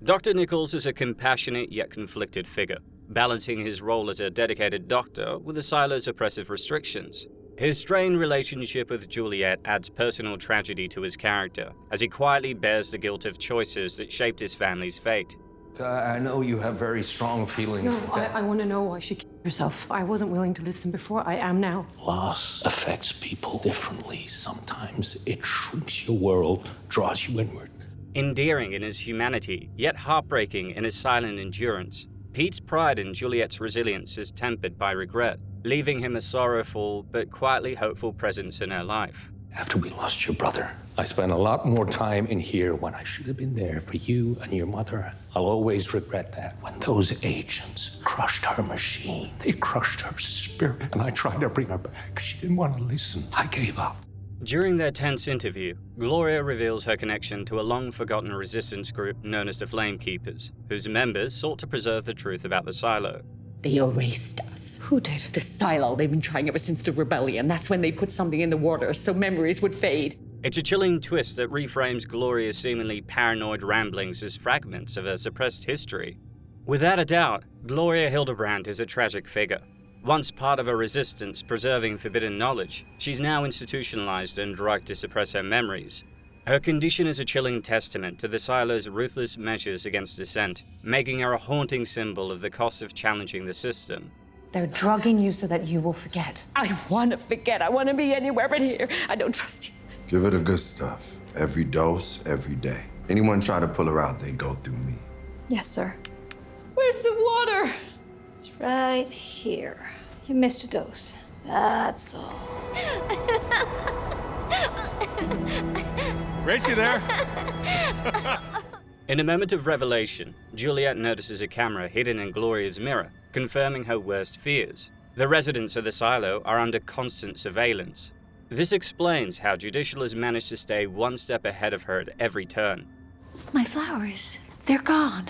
Dr. Nichols is a compassionate yet conflicted figure, balancing his role as a dedicated doctor with the silo's oppressive restrictions. His strained relationship with Juliet adds personal tragedy to his character, as he quietly bears the guilt of choices that shaped his family's fate. I know you have very strong feelings. No, I want to know why she killed herself. I wasn't willing to listen before. I am now. Loss affects people differently. Sometimes it shrinks your world, draws you inward. Endearing in his humanity, yet heartbreaking in his silent endurance, Pete's pride in Juliet's resilience is tempered by regret, leaving him a sorrowful but quietly hopeful presence in her life. After we lost your brother, I spent a lot more time in here when I should have been there for you and your mother. I'll always regret that. When those agents crushed her machine, they crushed her spirit, and I tried to bring her back. She didn't want to listen. I gave up. During their tense interview, Gloria reveals her connection to a long-forgotten resistance group known as the Flamekeepers, whose members sought to preserve the truth about the silo. They erased us. Who did? The silo. They've been trying ever since the rebellion. That's when they put something in the water so memories would fade. It's a chilling twist that reframes Gloria's seemingly paranoid ramblings as fragments of a suppressed history. Without a doubt, Gloria Hildebrandt is a tragic figure. Once part of a resistance preserving forbidden knowledge, she's now institutionalized and drugged to suppress her memories. Her condition is a chilling testament to the silo's ruthless measures against dissent, making her a haunting symbol of the cost of challenging the system. They're drugging you so that you will forget. I want to forget. I want to be anywhere but here. I don't trust you. Give her the good stuff. Every dose, every day. Anyone try to pull her out, they go through me. Yes, sir. Where's the water? It's right here. You missed a dose. That's all. Gracie there? In a moment of revelation, Juliet notices a camera hidden in Gloria's mirror, confirming her worst fears. The residents of the silo are under constant surveillance. This explains how Judicial has managed to stay one step ahead of her at every turn. My flowers, they're gone.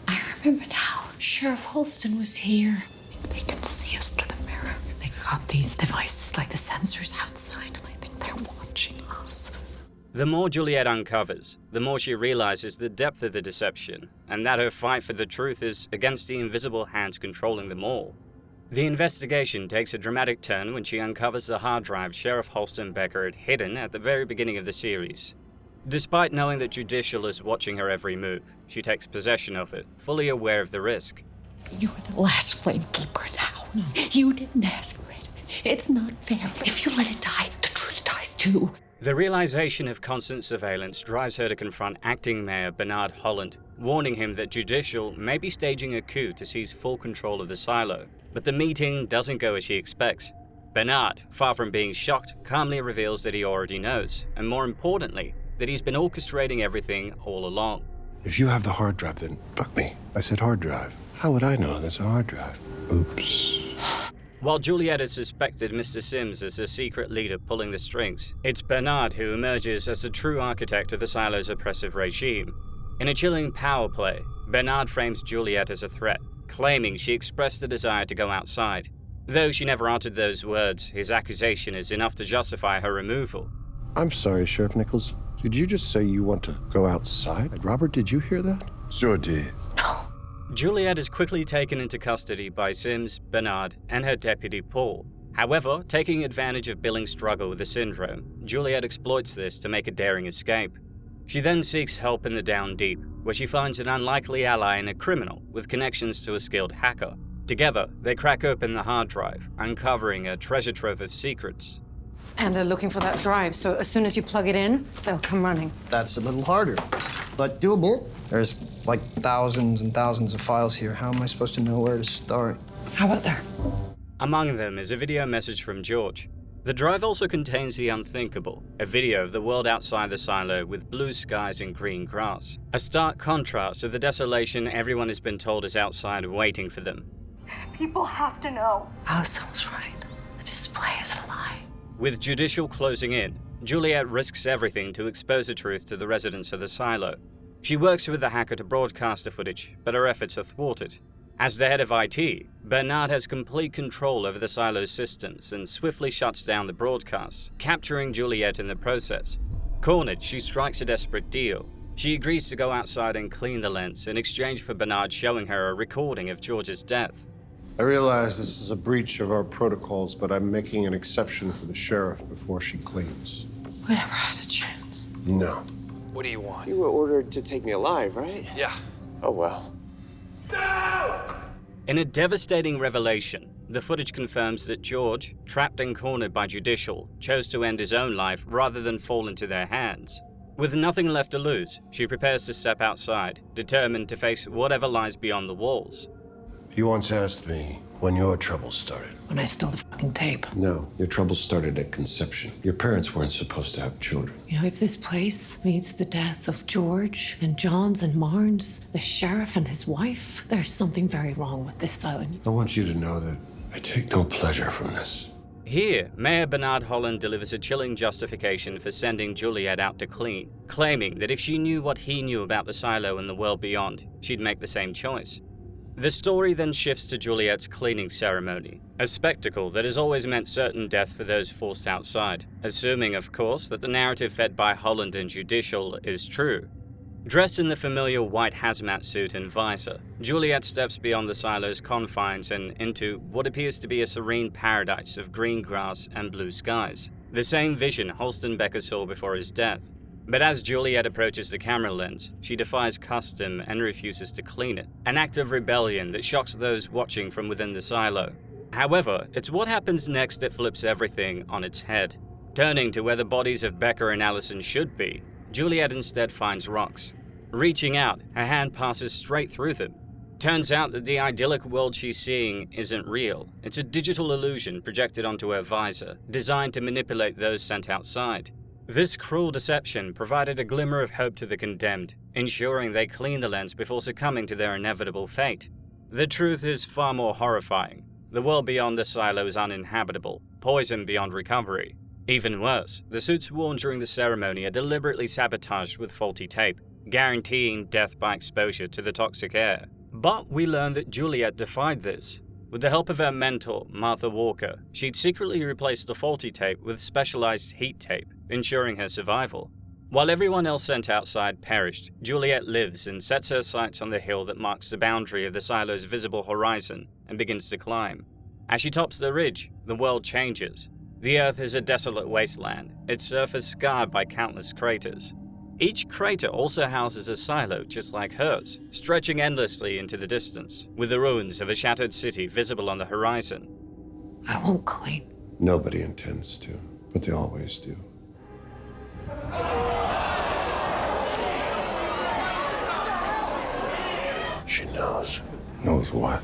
I remember now. Sheriff Holston was here. They can see us through the mirror. They got these devices like the sensors outside, and I think they're watching us. The more Juliet uncovers, the more she realizes the depth of the deception, and that her fight for the truth is against the invisible hands controlling them all. The investigation takes a dramatic turn when she uncovers the hard drive Sheriff Holston Becker had hidden at the very beginning of the series. Despite knowing that Judicial is watching her every move, she takes possession of it, fully aware of the risk. You were the last flame keeper now. No, you didn't ask for it. It's not fair. If you let it die, the truth dies too. The realization of constant surveillance drives her to confront acting Mayor Bernard Holland, warning him that Judicial may be staging a coup to seize full control of the silo. But the meeting doesn't go as she expects. Bernard, far from being shocked, calmly reveals that he already knows, and more importantly, that he's been orchestrating everything all along. If you have the hard drive, then fuck me. I said hard drive. How would I know there's a hard drive? Oops. While Juliet had suspected Mr. Sims as the secret leader pulling the strings, it's Bernard who emerges as the true architect of the silo's oppressive regime. In a chilling power play, Bernard frames Juliet as a threat, claiming she expressed a desire to go outside. Though she never uttered those words, his accusation is enough to justify her removal. I'm sorry, Sheriff Nichols. Did you just say you want to go outside? Robert, did you hear that? Sure did. Juliet is quickly taken into custody by Sims, Bernard, and her deputy Paul. However, taking advantage of Billing's struggle with the syndrome, Juliet exploits this to make a daring escape. She then seeks help in the Down Deep, where she finds an unlikely ally in a criminal with connections to a skilled hacker. Together, they crack open the hard drive, uncovering a treasure trove of secrets. And they're looking for that drive, so as soon as you plug it in, they'll come running. That's a little harder, but doable. There's like thousands and thousands of files here. How am I supposed to know where to start? How about there? Among them is a video message from George. The drive also contains the unthinkable, a video of the world outside the silo with blue skies and green grass. A stark contrast to the desolation everyone has been told is outside waiting for them. People have to know. Allison was right. The display is a lie. With Judicial closing in, Juliet risks everything to expose the truth to the residents of the silo. She works with the hacker to broadcast the footage, but her efforts are thwarted. As the head of IT, Bernard has complete control over the silo's systems and swiftly shuts down the broadcast, capturing Juliet in the process. Cornered, she strikes a desperate deal. She agrees to go outside and clean the lens in exchange for Bernard showing her a recording of George's death. I realize this is a breach of our protocols, but I'm making an exception for the sheriff before she cleans. We never had a chance. No. What do you want? You were ordered to take me alive, right? Yeah. Oh, well. In a devastating revelation, the footage confirms that George, trapped and cornered by Judicial, chose to end his own life rather than fall into their hands. With nothing left to lose, she prepares to step outside, determined to face whatever lies beyond the walls. You once asked me when your troubles started. When I stole the fucking tape. No, your troubles started at conception. Your parents weren't supposed to have children. You know, if this place needs the death of George and Johns and Marnes, the sheriff and his wife, there's something very wrong with this island. I want you to know that I take no pleasure from this. Here, Mayor Bernard Holland delivers a chilling justification for sending Juliet out to clean, claiming that if she knew what he knew about the silo and the world beyond, she'd make the same choice. The story then shifts to Juliet's cleaning ceremony, a spectacle that has always meant certain death for those forced outside, assuming, of course, that the narrative fed by Holland and Judicial is true. Dressed in the familiar white hazmat suit and visor, Juliet steps beyond the silo's confines and into what appears to be a serene paradise of green grass and blue skies, the same vision Holston Becker saw before his death. But as Juliet approaches the camera lens, she defies custom and refuses to clean it, an act of rebellion that shocks those watching from within the silo. However, it's what happens next that flips everything on its head. Turning to where the bodies of Becker and Allison should be, Juliet instead finds rocks. Reaching out, her hand passes straight through them. Turns out that the idyllic world she's seeing isn't real. It's a digital illusion projected onto her visor, designed to manipulate those sent outside. This cruel deception provided a glimmer of hope to the condemned, ensuring they clean the lens before succumbing to their inevitable fate. The truth is far more horrifying. The world beyond the silo is uninhabitable, poison beyond recovery. Even worse, the suits worn during the ceremony are deliberately sabotaged with faulty tape, guaranteeing death by exposure to the toxic air. But we learn that Juliet defied this. With the help of her mentor, Martha Walker, she'd secretly replaced the faulty tape with specialized heat tape, ensuring her survival. While everyone else sent outside perished, Juliet lives and sets her sights on the hill that marks the boundary of the silo's visible horizon and begins to climb. As she tops the ridge, the world changes. The Earth is a desolate wasteland, its surface scarred by countless craters. Each crater also houses a silo just like hers, stretching endlessly into the distance, with the ruins of a shattered city visible on the horizon. I won't clean. Nobody intends to, but they always do. She knows. Knows what?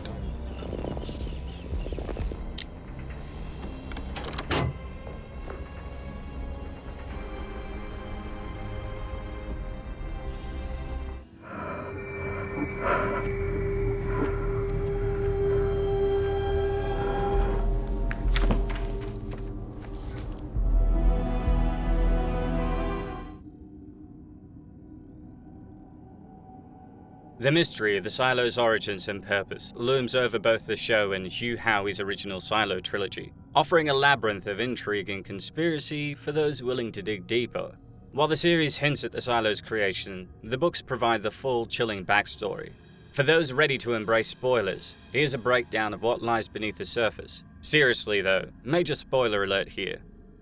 The mystery of the Silo's origins and purpose looms over both the show and Hugh Howey's original Silo trilogy, offering a labyrinth of intrigue and conspiracy for those willing to dig deeper. While the series hints at the Silo's creation, the books provide the full, chilling backstory. For those ready to embrace spoilers, here's a breakdown of what lies beneath the surface. Seriously though, major spoiler alert here.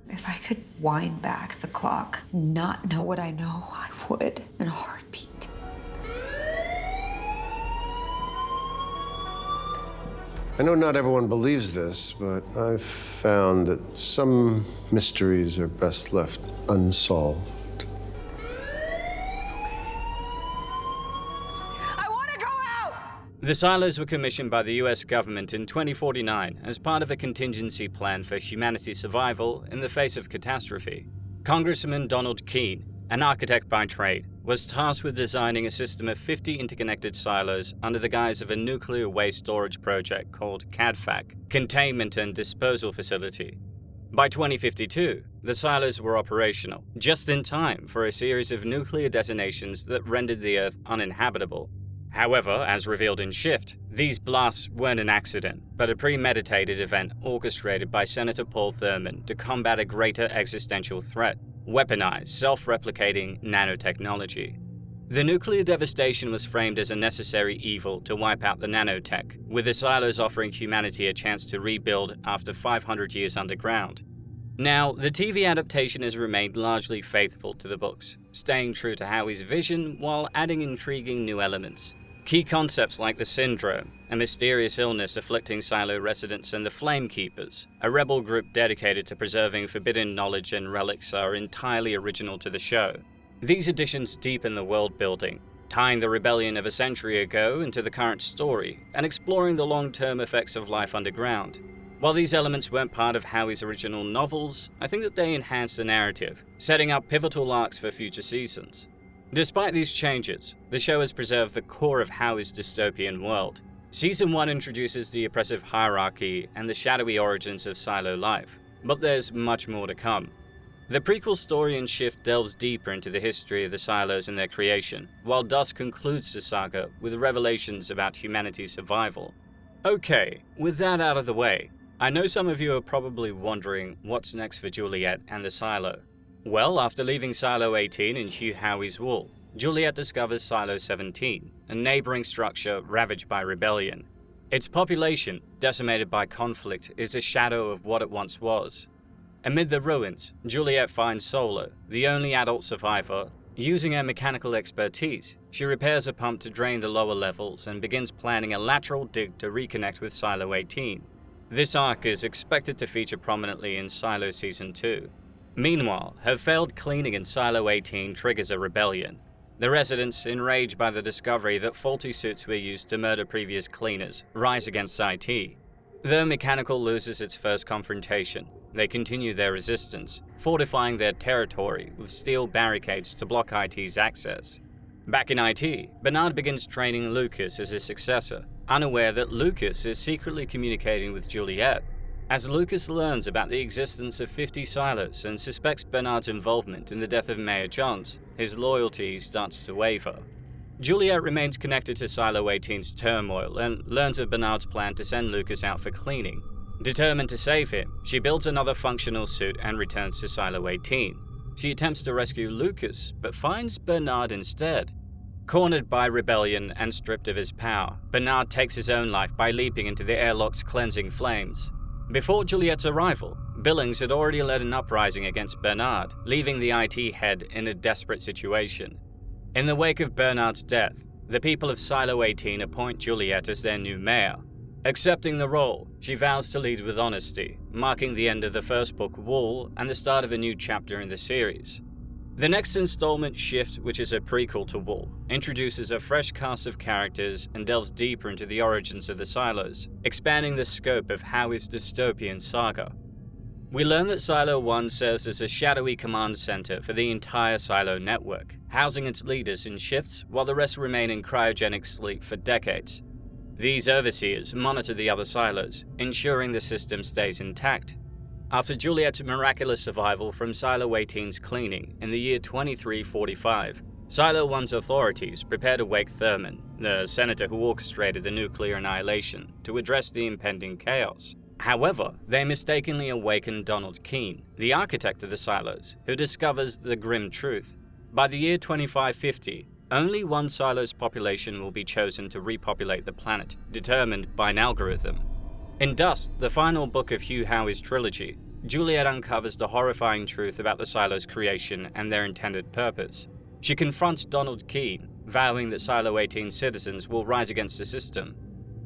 If I could wind back the clock, not know what I know, I would in a heartbeat. I know not everyone believes this, but I've found that some mysteries are best left unsolved. The Silos were commissioned by the US government in 2049 as part of a contingency plan for humanity's survival in the face of catastrophe. Congressman Donald Keene, an architect by trade, was tasked with designing a system of 50 interconnected silos under the guise of a nuclear waste storage project called CADFAC, Containment and Disposal Facility. By 2052, the silos were operational, just in time for a series of nuclear detonations that rendered the Earth uninhabitable. However, as revealed in Shift, these blasts weren't an accident, but a premeditated event orchestrated by Senator Paul Thurman to combat a greater existential threat: weaponized, self-replicating nanotechnology. The nuclear devastation was framed as a necessary evil to wipe out the nanotech, with the silos offering humanity a chance to rebuild after 500 years underground. Now, the TV adaptation has remained largely faithful to the books, staying true to Howey's vision while adding intriguing new elements. Key concepts like the Syndrome, a mysterious illness afflicting Silo residents, and the Flame Keepers, a rebel group dedicated to preserving forbidden knowledge and relics, are entirely original to the show. These additions deepen the world building, tying the rebellion of a century ago into the current story and exploring the long-term effects of life underground. While these elements weren't part of Howey's original novels, I think that they enhance the narrative, setting up pivotal arcs for future seasons. Despite these changes, the show has preserved the core of Howey's dystopian world. Season 1 introduces the oppressive hierarchy and the shadowy origins of Silo life, but there's much more to come. The prequel story in Shift delves deeper into the history of the Silos and their creation, while Dusk concludes the saga with revelations about humanity's survival. Okay, with that out of the way, I know some of you are probably wondering what's next for Juliet and the Silo. Well, after leaving Silo 18 in Hugh Howey's wool, Juliet discovers Silo 17, a neighboring structure ravaged by rebellion. Its population, decimated by conflict, is a shadow of what it once was. Amid the ruins, Juliet finds Solo, the only adult survivor. Using her mechanical expertise, she repairs a pump to drain the lower levels and begins planning a lateral dig to reconnect with Silo 18. This arc is expected to feature prominently in Silo Season 2. Meanwhile, her failed cleaning in Silo 18 triggers a rebellion. The residents, enraged by the discovery that faulty suits were used to murder previous cleaners, rise against IT. Though Mechanical loses its first confrontation, they continue their resistance, fortifying their territory with steel barricades to block IT's access. Back in IT, Bernard begins training Lucas as his successor, unaware that Lucas is secretly communicating with Juliet. As Lucas learns about the existence of 50 silos and suspects Bernard's involvement in the death of Mayor Johns, his loyalty starts to waver. Juliet remains connected to Silo 18's turmoil and learns of Bernard's plan to send Lucas out for cleaning. Determined to save him, she builds another functional suit and returns to Silo 18. She attempts to rescue Lucas, but finds Bernard instead. Cornered by rebellion and stripped of his power, Bernard takes his own life by leaping into the airlock's cleansing flames. Before Juliet's arrival, Billings had already led an uprising against Bernard, leaving the IT head in a desperate situation. In the wake of Bernard's death, the people of Silo 18 appoint Juliet as their new mayor. Accepting the role, she vows to lead with honesty, marking the end of the first book, Wool, and the start of a new chapter in the series. The next installment, Shift, which is a prequel to Wool, introduces a fresh cast of characters and delves deeper into the origins of the silos, expanding the scope of Howey's dystopian saga. We learn that Silo 1 serves as a shadowy command center for the entire Silo network, housing its leaders in shifts while the rest remain in cryogenic sleep for decades. These overseers monitor the other silos, ensuring the system stays intact. After Juliet's miraculous survival from Silo 18's cleaning in the year 2345, Silo 1's authorities prepare to wake Thurman, the senator who orchestrated the nuclear annihilation, to address the impending chaos. However, they mistakenly awaken Donald Keene, the architect of the silos, who discovers the grim truth. By the year 2550, only one silo's population will be chosen to repopulate the planet, determined by an algorithm. In Dust, the final book of Hugh Howey's trilogy, Juliet uncovers the horrifying truth about the silo's creation and their intended purpose. She confronts Donald Keene, vowing that Silo 18 citizens will rise against the system.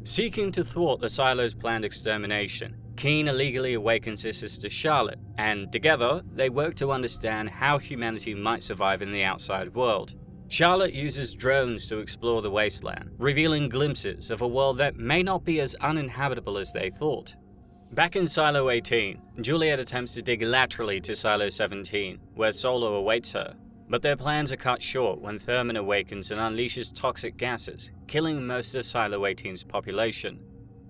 Seeking to thwart the silo's planned extermination, Keene illegally awakens his sister Charlotte, and together they work to understand how humanity might survive in the outside world. Charlotte uses drones to explore the wasteland, revealing glimpses of a world that may not be as uninhabitable as they thought. Back in Silo 18, Juliet attempts to dig laterally to Silo 17, where Solo awaits her. But their plans are cut short when Thurman awakens and unleashes toxic gases, killing most of Silo 18's population.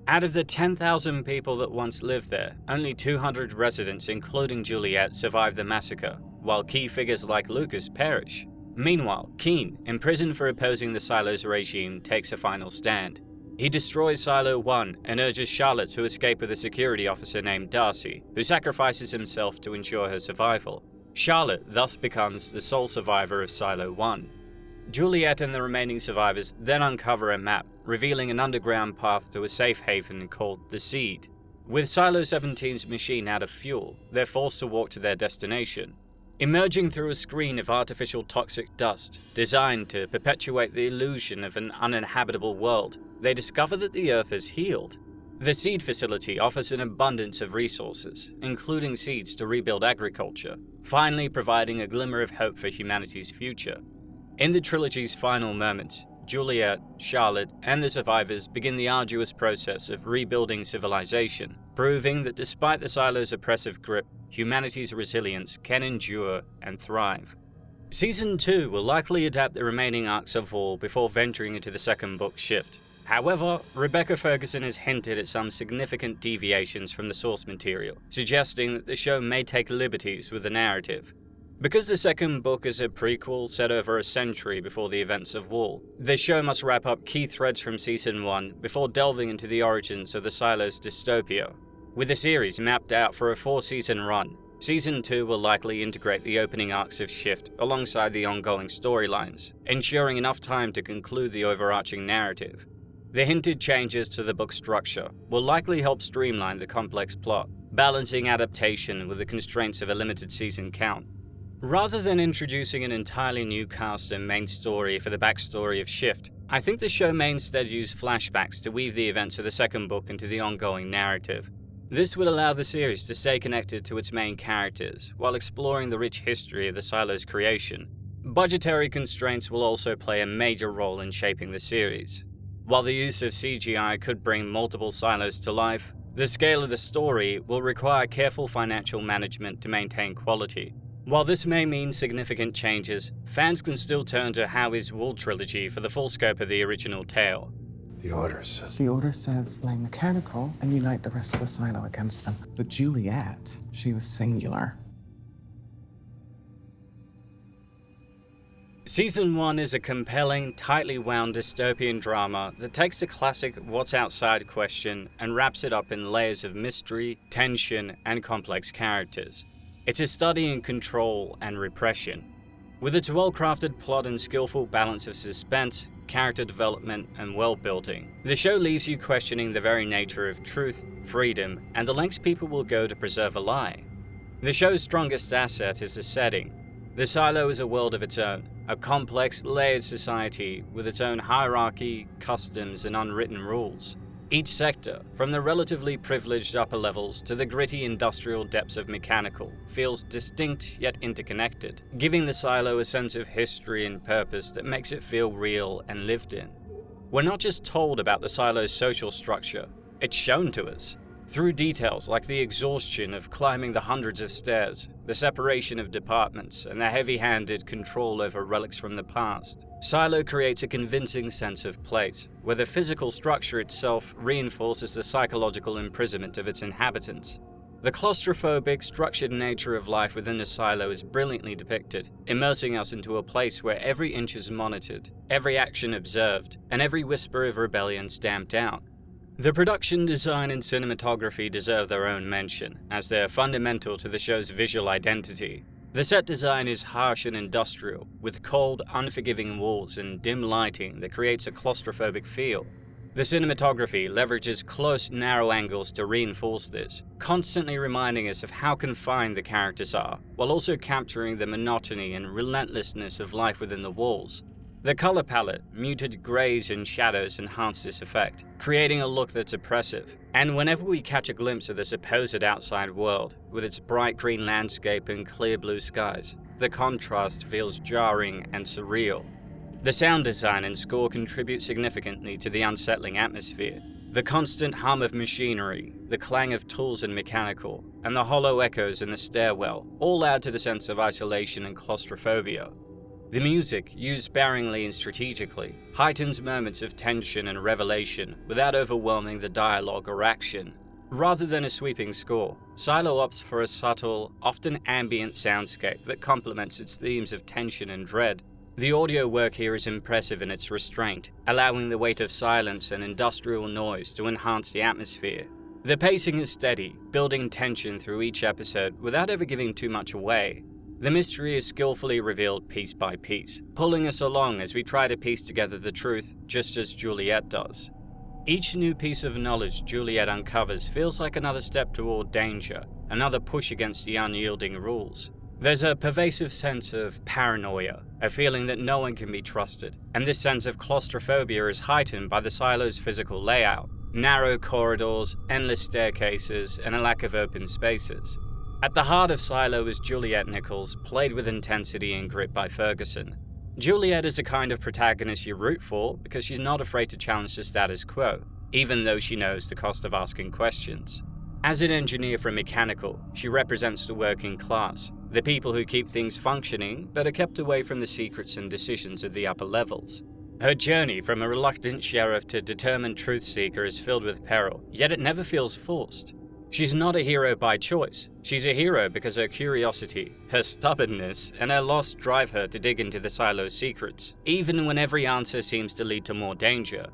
Out of the 10,000 people that once lived there, only 200 residents, including Juliet, survive the massacre, while key figures like Lucas perish. Meanwhile, Keene, imprisoned for opposing the Silo's regime, takes a final stand. He destroys Silo 1 and urges Charlotte to escape with a security officer named Darcy, who sacrifices himself to ensure her survival. Charlotte thus becomes the sole survivor of Silo 1. Juliet and the remaining survivors then uncover a map, revealing an underground path to a safe haven called the Seed. With Silo 17's machine out of fuel, they're forced to walk to their destination. Emerging through a screen of artificial toxic dust, designed to perpetuate the illusion of an uninhabitable world, they discover that the Earth has healed. The Seed facility offers an abundance of resources, including seeds to rebuild agriculture, finally providing a glimmer of hope for humanity's future. In the trilogy's final moments, Juliet, Charlotte, and the survivors begin the arduous process of rebuilding civilization, proving that despite the Silo's oppressive grip, humanity's resilience can endure and thrive. Season 2 will likely adapt the remaining arcs of Wool before venturing into the second book, Shift. However, Rebecca Ferguson has hinted at some significant deviations from the source material, suggesting that the show may take liberties with the narrative. Because the second book is a prequel set over a century before the events of Wool, the show must wrap up key threads from Season 1 before delving into the origins of the Silo's dystopia. With the series mapped out for a 4-season run, Season 2 will likely integrate the opening arcs of Shift alongside the ongoing storylines, ensuring enough time to conclude the overarching narrative. The hinted changes to the book's structure will likely help streamline the complex plot, balancing adaptation with the constraints of a limited season count. Rather than introducing an entirely new cast and main story for the backstory of Shift, I think the show may instead use flashbacks to weave the events of the second book into the ongoing narrative. This would allow the series to stay connected to its main characters, while exploring the rich history of the Silo's creation. Budgetary constraints will also play a major role in shaping the series. While the use of CGI could bring multiple silos to life, the scale of the story will require careful financial management to maintain quality. While this may mean significant changes, fans can still turn to Howey's Wool trilogy for the full scope of the original tale. The order says. The order says lay mechanical and unite the rest of the silo against them. But Juliet, she was singular. Season 1 is a compelling, tightly wound dystopian drama that takes the classic what's outside question and wraps it up in layers of mystery, tension, and complex characters. It's a study in control and repression. With its well-crafted plot and skillful balance of suspense, character development, and world building, the show leaves you questioning the very nature of truth, freedom, and the lengths people will go to preserve a lie. The show's strongest asset is the setting. The silo is a world of its own, a complex, layered society with its own hierarchy, customs, and unwritten rules. Each sector, from the relatively privileged upper levels to the gritty industrial depths of mechanical, feels distinct yet interconnected, giving the silo a sense of history and purpose that makes it feel real and lived in. We're not just told about the silo's social structure, it's shown to us. Through details like the exhaustion of climbing the hundreds of stairs, the separation of departments, and the heavy-handed control over relics from the past, Silo creates a convincing sense of place, where the physical structure itself reinforces the psychological imprisonment of its inhabitants. The claustrophobic, structured nature of life within the silo is brilliantly depicted, immersing us into a place where every inch is monitored, every action observed, and every whisper of rebellion stamped out. The production design and cinematography deserve their own mention, as they are fundamental to the show's visual identity. The set design is harsh and industrial, with cold, unforgiving walls and dim lighting that creates a claustrophobic feel. The cinematography leverages close, narrow angles to reinforce this, constantly reminding us of how confined the characters are, while also capturing the monotony and relentlessness of life within the walls. The color palette, muted grays and shadows enhance this effect, creating a look that's oppressive. And whenever we catch a glimpse of the supposed outside world, with its bright green landscape and clear blue skies, the contrast feels jarring and surreal. The sound design and score contribute significantly to the unsettling atmosphere. The constant hum of machinery, the clang of tools and mechanical, and the hollow echoes in the stairwell all add to the sense of isolation and claustrophobia. The music, used sparingly and strategically, heightens moments of tension and revelation without overwhelming the dialogue or action. Rather than a sweeping score, Silo opts for a subtle, often ambient soundscape that complements its themes of tension and dread. The audio work here is impressive in its restraint, allowing the weight of silence and industrial noise to enhance the atmosphere. The pacing is steady, building tension through each episode without ever giving too much away. The mystery is skillfully revealed piece by piece, pulling us along as we try to piece together the truth, just as Juliet does. Each new piece of knowledge Juliet uncovers feels like another step toward danger, another push against the unyielding rules. There's a pervasive sense of paranoia, a feeling that no one can be trusted, and this sense of claustrophobia is heightened by the silo's physical layout: narrow corridors, endless staircases, and a lack of open spaces. At the heart of Silo is Juliet Nichols, played with intensity and grit by Ferguson. Juliet is the kind of protagonist you root for because she's not afraid to challenge the status quo, even though she knows the cost of asking questions. As an engineer from Mechanical, she represents the working class, the people who keep things functioning but are kept away from the secrets and decisions of the upper levels. Her journey from a reluctant sheriff to determined truth seeker is filled with peril, yet it never feels forced. She's not a hero by choice. She's a hero because her curiosity, her stubbornness, and her loss drive her to dig into the silo's secrets, even when every answer seems to lead to more danger.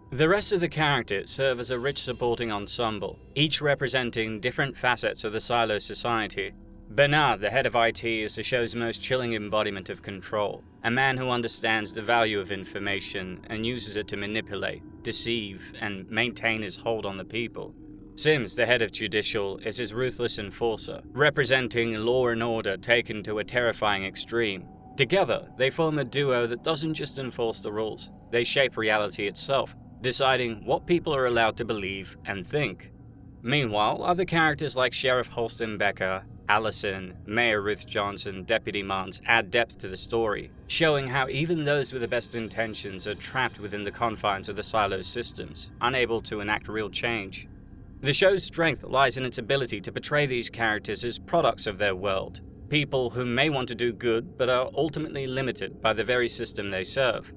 The rest of the characters serve as a rich supporting ensemble, each representing different facets of the silo society. Bernard, the head of IT, is the show's most chilling embodiment of control, a man who understands the value of information and uses it to manipulate, deceive, and maintain his hold on the people. Sims, the head of Judicial, is his ruthless enforcer, representing law and order taken to a terrifying extreme. Together, they form a duo that doesn't just enforce the rules, they shape reality itself, deciding what people are allowed to believe and think. Meanwhile, other characters like Sheriff Holston Becker, Allison, Mayor Ruth Johnson, Deputy Mons add depth to the story, showing how even those with the best intentions are trapped within the confines of the silo's systems, unable to enact real change. The show's strength lies in its ability to portray these characters as products of their world, people who may want to do good but are ultimately limited by the very system they serve.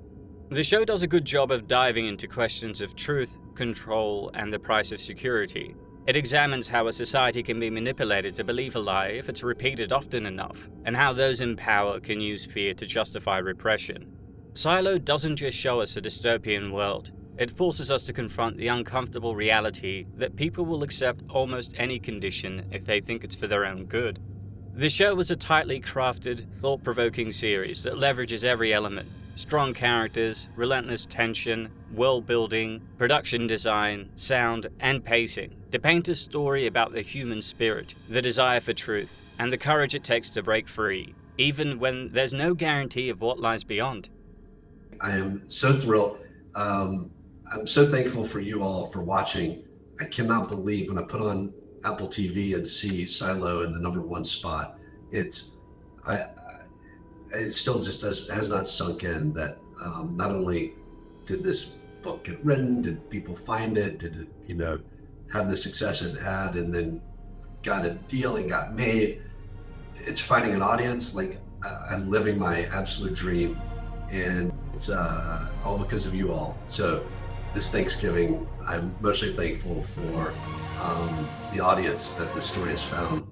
The show does a good job of diving into questions of truth, control, and the price of security. It examines how a society can be manipulated to believe a lie if it's repeated often enough, and how those in power can use fear to justify repression. Silo doesn't just show us a dystopian world, it forces us to confront the uncomfortable reality that people will accept almost any condition if they think it's for their own good. The show was a tightly crafted, thought-provoking series that leverages every element: strong characters, relentless tension, world building, production design, sound, and pacing, to paint a story about the human spirit, the desire for truth, and the courage it takes to break free, even when there's no guarantee of what lies beyond. I am so thrilled. I'm so thankful for you all for watching. I cannot believe when I put on Apple TV and see Silo in the #1 spot. It still just has not sunk in that not only did this book get written, did people find it, did it, have the success it had, and then got a deal and got made. It's finding an audience. Like, I'm living my absolute dream, and it's all because of you all. So this Thanksgiving, I'm mostly thankful for the audience that the story has found.